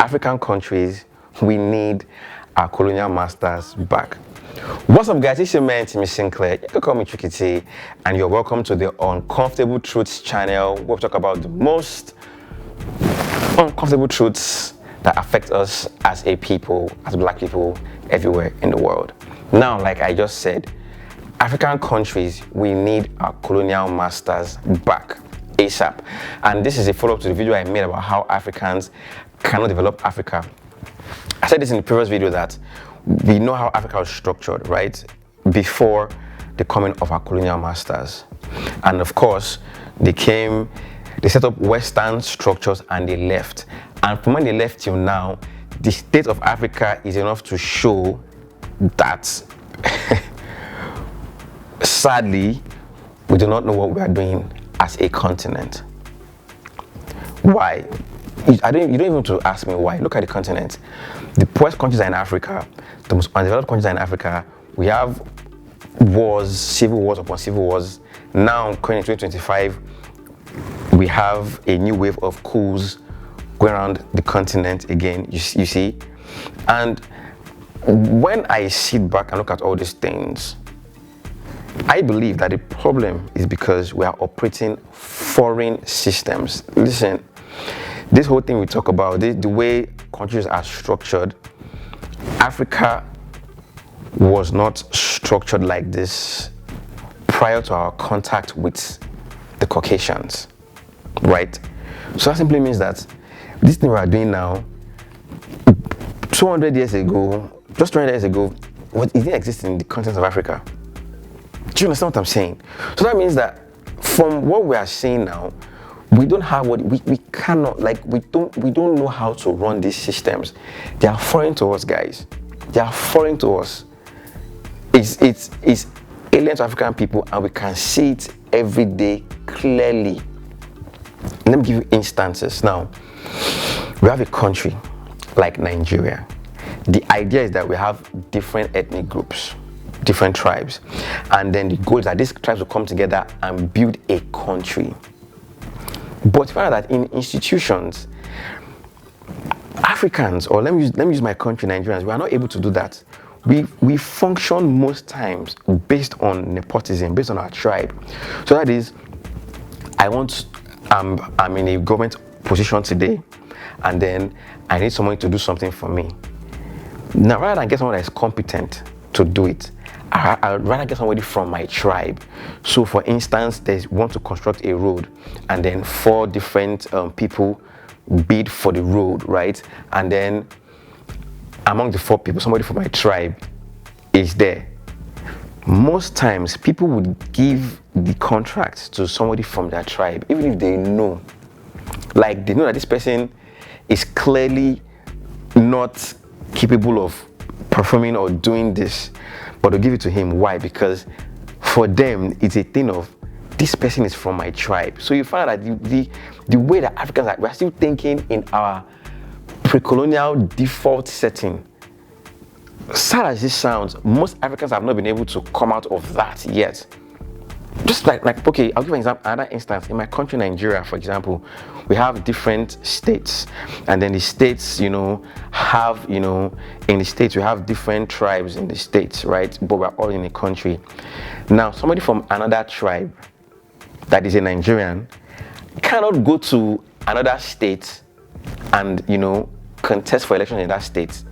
African countries, we need our colonial masters back. What's up, guys? It's your man, Timmy Sinclair. You can call me Tricky T, and you're welcome to the Uncomfortable Truths channel, where we talk about the most uncomfortable truths that affect us as a people, as black people, everywhere in the world. Now, like I just said, African countries, we need our colonial masters back ASAP. And this is a follow-up to the video I made about how Africans cannot develop Africa. I said this in the previous video that we know how Africa was structured, right? Before the coming of our colonial masters. And of course, they set up Western structures and they left. And from when they left till now, the state of Africa is enough to show that sadly, we do not know what we are doing as a continent. Why? You don't even have to ask me why. Look at the continent. The poorest countries are in Africa. The most undeveloped countries are in Africa. We have wars, civil wars upon civil wars. Now, currently in 2025, we have a new wave of coups going around the continent again, you see. And when I sit back and look at all these things, I believe that the problem is because we are operating foreign systems. Listen, this whole thing we talk about, the way countries are structured, Africa was not structured like this prior to our contact with the Caucasians, right? So that simply means that this thing we are doing now, 200 years ago, just 200 years ago, it didn't exist in the continent of Africa. Do you understand what I'm saying? So that means that from what we are seeing now, we don't have what we cannot, like, we don't know how to run these systems. They are foreign to us, guys. They are foreign to us. It's alien to African people, and we can see it every day clearly. Let me give you instances. Now, we have a country like Nigeria. The idea is that we have different ethnic groups, different tribes, and then the goal is that these tribes will come together and build a country. But you find that in institutions, Africans, or let me use my country, Nigerians, we are not able to do that. We function most times based on nepotism, based on our tribe. So that is, I'm in a government position today, and then I need someone to do something for me. Now, rather than get someone that is competent to do it, I'd rather get somebody from my tribe. So for instance, they want to construct a road, and then 4 different people bid for the road, right? And then among the 4 people, somebody from my tribe is there. Most times, people would give the contract to somebody from their tribe, even if they know that this person is clearly not capable of performing or doing this, but to give it to him. Why? Because for them, it's a thing of, this person is from my tribe. So you find that the way that Africans are, we're still thinking in our pre-colonial default setting. Sad as this sounds, most Africans have not been able to come out of that yet. Just like okay, I'll give an example, another instance. In my country, Nigeria, for example, we have different states, and then the states, have, in the states, we have different tribes in the states, right? But we're all in a country. Now, somebody from another tribe that is a Nigerian cannot go to another state and, contest for election in that state.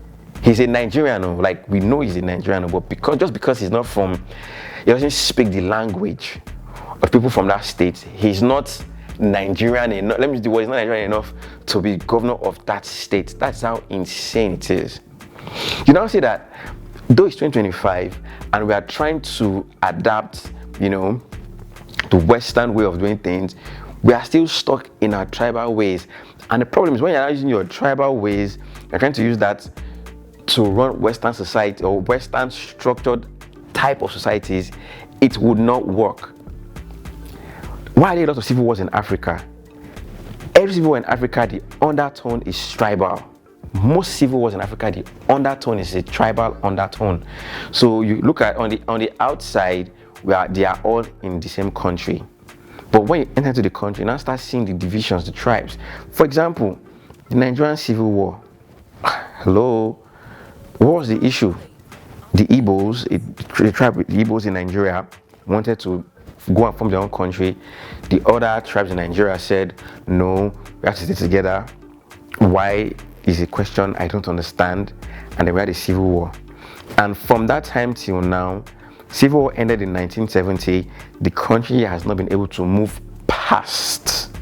He's a Nigerian, like we know he's a Nigerian, but because he doesn't speak the language of people from that state, he's not Nigerian enough. Let me use the word, he's not Nigerian enough to be governor of that state. That's how insane it is. You now see that though it's 2025 and we are trying to adapt, the Western way of doing things, we are still stuck in our tribal ways. And the problem is when you're not using your tribal ways, you're trying to use that to run Western society or Western structured type of societies, it would not work. Why are there a lot of civil wars in Africa? Every civil war in Africa, the undertone is tribal. Most civil wars in Africa, the undertone is a tribal undertone. So you look at on the outside, they are all in the same country. But when you enter into the country, you now start seeing the divisions, the tribes. For example, the Nigerian Civil War. Hello, what was the issue? The Igbos, the tribe, the Igbos in Nigeria wanted to go and form their own country. The other tribes in Nigeria said, no, we have to stay together. Why is a question I don't understand. And then we had a civil war. And from that time till now, civil war ended in 1970. The country has not been able to move past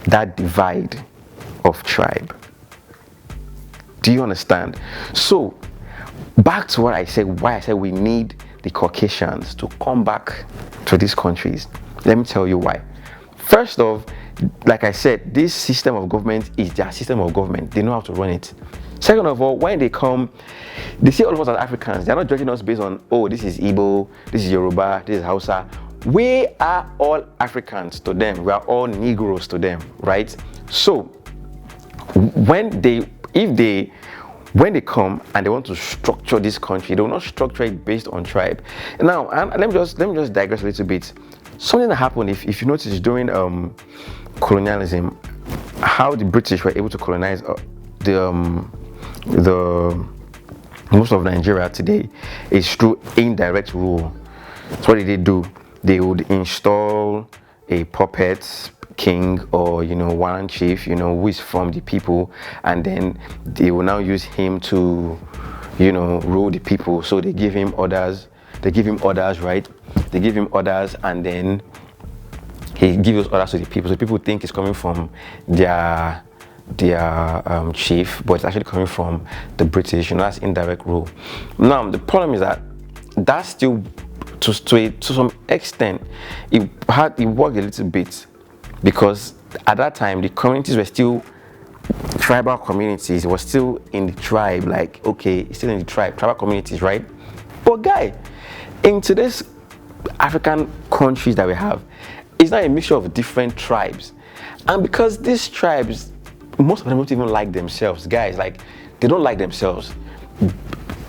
that divide of tribe. Do you understand? So back to what I said, why I said we need the Caucasians to come back to these countries. Let me tell you why. First off, like I said, this system of government is their system of government. They know how to run it. Second of all, when they come, they see all of us as Africans. They're not judging us based on, oh, this is Igbo, this is Yoruba, this is Hausa. We are all Africans to them. We are all Negroes to them, right? So when they come and they want to structure this country, they will not structure it based on tribe. Now, and let me just digress a little bit. Something that happened, if you notice, during colonialism, how the British were able to colonize the most of Nigeria today is through indirect rule. So what did they do? They would install a puppet king or one chief who is from the people, and then they will now use him to rule the people. So they give him orders, right? They give him orders, and then he gives orders to the people. So people think it's coming from their chief, but it's actually coming from the British. That's indirect rule. Now the problem is that still to some extent it worked a little bit, because at that time the communities were still tribal communities. It was still in the tribe, like, okay, it's still in the tribal communities, right? But guy, in today's African countries that we have, it's not a mixture of different tribes. And because these tribes, most of them don't even like themselves, guys. Like, they don't like themselves.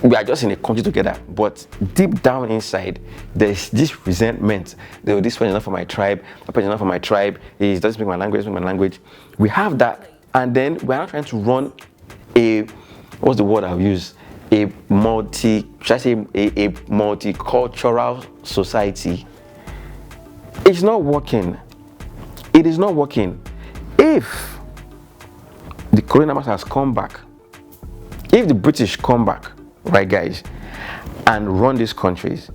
We are just in a country together, but deep down inside, there's this resentment. This person is not for my tribe, that person is not for my tribe, he doesn't speak my language, We have that, and then we're not trying to run what's the word I'll use? A multicultural society. It's not working. It is not working. If the colonial masters come back, if the British come back, right guys, and run these countries,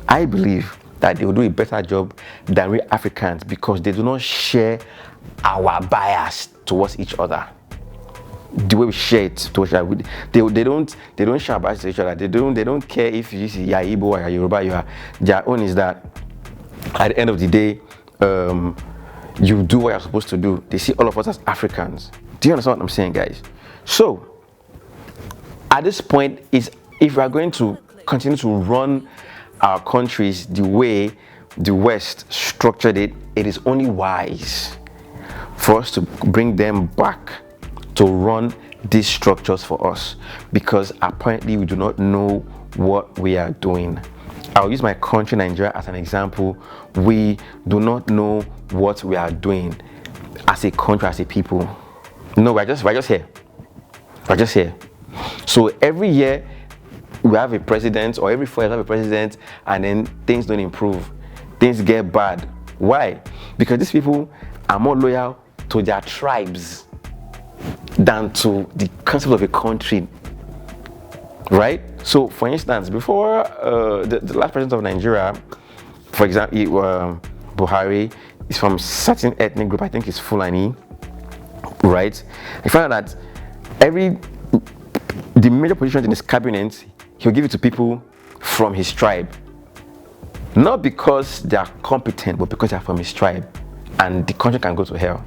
I believe that they will do a better job than we Africans, because they do not share our bias towards each other. The way we share it towards each other, they don't share our bias to each other. They don't care if you see you're Igbo or you're Yoruba. Their own is that at the end of the day, you do what you're supposed to do. They see all of us as Africans. Do you understand what I'm saying, guys? So at this point, if we are going to continue to run our countries the way the West structured it, it is only wise for us to bring them back to run these structures for us, because apparently we do not know what we are doing. I'll use my country, Nigeria, as an example. We do not know what we are doing as a country, as a people. No, we're just here. We're just here. So every year we have a president, or every 4 years we have a president, and then things don't improve. Things get bad. Why? Because these people are more loyal to their tribes than to the concept of a country. Right? So, for instance, before the last president of Nigeria, for example, Buhari, is from certain ethnic group. I think it's Fulani. Right? I found out that the major positions in his cabinet, he'll give it to people from his tribe. Not because they are competent, but because they are from his tribe, and the country can go to hell.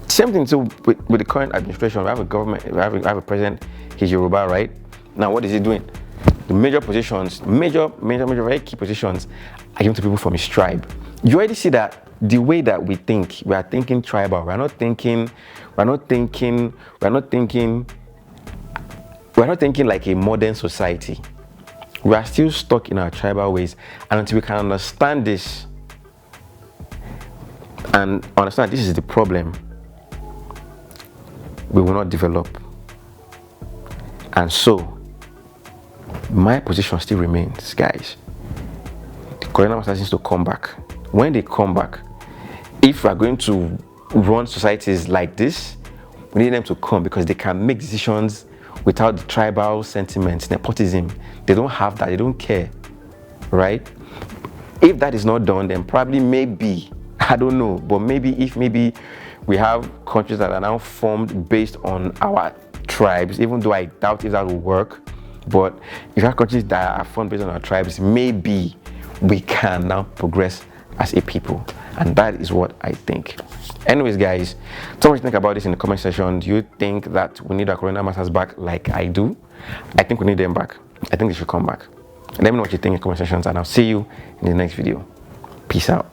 Same thing too with the current administration. We have a government, we have a president, he's Yoruba, right? Now what is he doing? The major positions, major very key positions are given to people from his tribe. You already see that the way that we think, we are thinking tribal. We're not thinking like a modern society. We are still stuck in our tribal ways, and until we can understand this and understand this is the problem, we will not develop. And so, my position still remains, guys. The colonial masters needs to come back. When they come back, if we are going to run societies like this, we need them to come because they can make decisions without the tribal sentiments, nepotism. They don't have that, they don't care, right? If that is not done, then probably maybe, I don't know, but maybe we have countries that are now formed based on our tribes, even though I doubt if that will work. But if you have countries that are formed based on our tribes, maybe we can now progress as a people. And that is what I think. Anyways, guys, tell me what you think about this in the comment section. Do you think that we need our colonial masters back like I do? I think we need them back. I think they should come back. Let me know what you think in the comment sections, and I'll see you in the next video. Peace out.